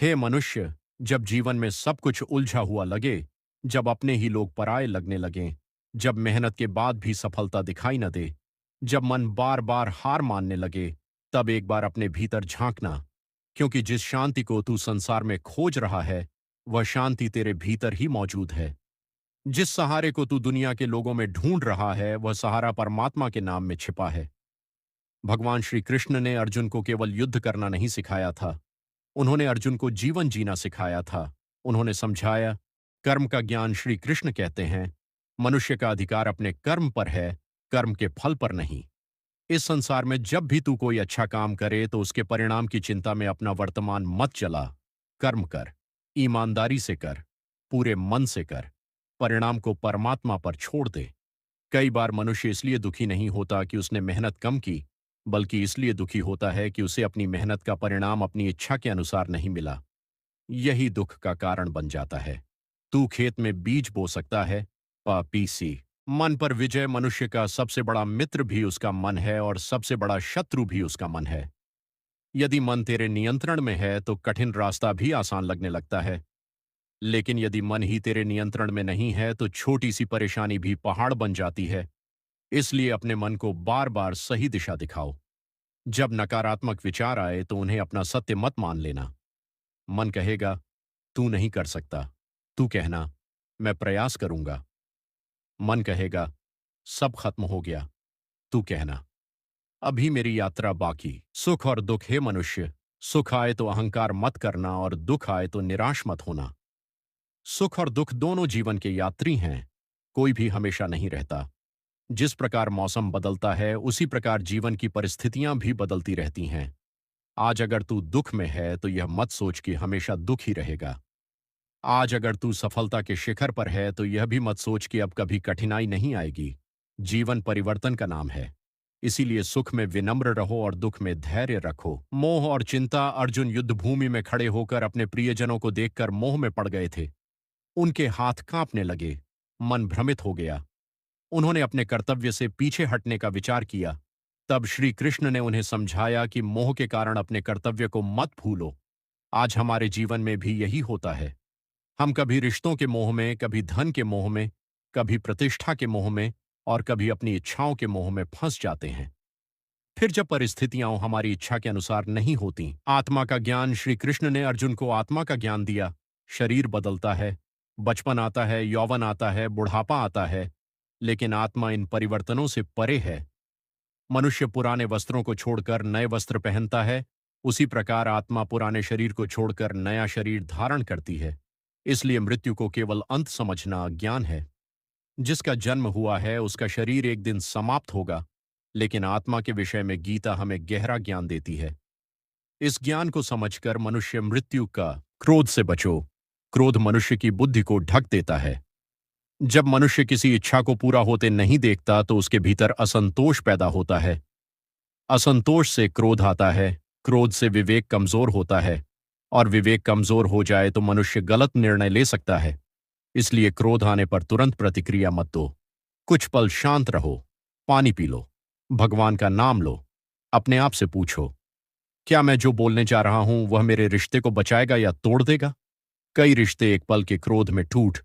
हे मनुष्य, जब जीवन में सब कुछ उलझा हुआ लगे, जब अपने ही लोग पराये लगने लगें, जब मेहनत के बाद भी सफलता दिखाई न दे, जब मन बार बार हार मानने लगे, तब एक बार अपने भीतर झांकना, क्योंकि जिस शांति को तू संसार में खोज रहा है, वह शांति तेरे भीतर ही मौजूद है। जिस सहारे को तू दुनिया के लोगों में ढूंढ रहा है, वह सहारा परमात्मा के नाम में छिपा है। भगवान श्री कृष्ण ने अर्जुन को केवल युद्ध करना नहीं सिखाया था, उन्होंने अर्जुन को जीवन जीना सिखाया था। उन्होंने समझाया, कर्म का ज्ञान श्री कृष्ण कहते हैं, मनुष्य का अधिकार अपने कर्म पर है, कर्म के फल पर नहीं। इस संसार में जब भी तू कोई अच्छा काम करे तो उसके परिणाम की चिंता में अपना वर्तमान मत चला। कर्म कर, ईमानदारी से कर, पूरे मन से कर, परिणाम को परमात्मा पर छोड़ दे। कई बार मनुष्य इसलिए दुखी नहीं होता कि उसने मेहनत कम की, बल्कि इसलिए दुखी होता है कि उसे अपनी मेहनत का परिणाम अपनी इच्छा के अनुसार नहीं मिला। यही दुख का कारण बन जाता है। तू खेत में बीज बो सकता है, पापीसी। मन पर विजय मनुष्य का सबसे बड़ा मित्र भी उसका मन है और सबसे बड़ा शत्रु भी उसका मन है। यदि मन तेरे नियंत्रण में है तो कठिन रास्ता भी आसान लगने लगता है, लेकिन यदि मन ही तेरे नियंत्रण में नहीं है तो छोटी सी परेशानी भी पहाड़ बन जाती है। इसलिए अपने मन को बार बार सही दिशा दिखाओ। जब नकारात्मक विचार आए तो उन्हें अपना सत्य मत मान लेना। मन कहेगा, तू नहीं कर सकता। तू कहना, मैं प्रयास करूंगा। मन कहेगा, सब खत्म हो गया। तू कहना, अभी मेरी यात्रा बाकी। सुख और दुख, हे मनुष्य, सुख आए तो अहंकार मत करना और दुख आए तो निराश मत होना। सुख और दुख दोनों जीवन के यात्री हैं, कोई भी हमेशा नहीं रहता। जिस प्रकार मौसम बदलता है उसी प्रकार जीवन की परिस्थितियां भी बदलती रहती हैं। आज अगर तू दुख में है तो यह मत सोच कि हमेशा दुख ही रहेगा। आज अगर तू सफलता के शिखर पर है तो यह भी मत सोच कि अब कभी कठिनाई नहीं आएगी। जीवन परिवर्तन का नाम है। इसीलिए सुख में विनम्र रहो और दुख में धैर्य रखो। मोह और चिंता, अर्जुन युद्ध भूमि में खड़े होकर अपने प्रियजनों को देखकर मोह में पड़ गए थे। उनके हाथ कांपने लगे, मन भ्रमित हो गया। उन्होंने अपने कर्तव्य से पीछे हटने का विचार किया। तब श्री कृष्ण ने उन्हें समझाया कि मोह के कारण अपने कर्तव्य को मत भूलो। आज हमारे जीवन में भी यही होता है। हम कभी रिश्तों के मोह में, कभी धन के मोह में, कभी प्रतिष्ठा के मोह में और कभी अपनी इच्छाओं के मोह में फंस जाते हैं। फिर जब परिस्थितियां हमारी इच्छा के अनुसार नहीं होती, आत्मा का ज्ञान, श्री कृष्ण ने अर्जुन को आत्मा का ज्ञान दिया। शरीर बदलता है, बचपन आता है, यौवन आता है, बुढ़ापा आता है, लेकिन आत्मा इन परिवर्तनों से परे है। मनुष्य पुराने वस्त्रों को छोड़कर नए वस्त्र पहनता है, उसी प्रकार आत्मा पुराने शरीर को छोड़कर नया शरीर धारण करती है। इसलिए मृत्यु को केवल अंत समझना अज्ञान है। जिसका जन्म हुआ है उसका शरीर एक दिन समाप्त होगा, लेकिन आत्मा के विषय में गीता हमें गहरा ज्ञान देती है। इस ज्ञान को समझकर मनुष्य मृत्यु का क्रोध से बचो। क्रोध मनुष्य की बुद्धि को ढक देता है। जब मनुष्य किसी इच्छा को पूरा होते नहीं देखता तो उसके भीतर असंतोष पैदा होता है। असंतोष से क्रोध आता है, क्रोध से विवेक कमजोर होता है, और विवेक कमजोर हो जाए तो मनुष्य गलत निर्णय ले सकता है। इसलिए क्रोध आने पर तुरंत प्रतिक्रिया मत दो। कुछ पल शांत रहो, पानी पी लो, भगवान का नाम लो। अपने आप से पूछो, क्या मैं जो बोलने जा रहा हूं वह मेरे रिश्ते को बचाएगा या तोड़ देगा? कई रिश्ते एक पल के क्रोध में टूट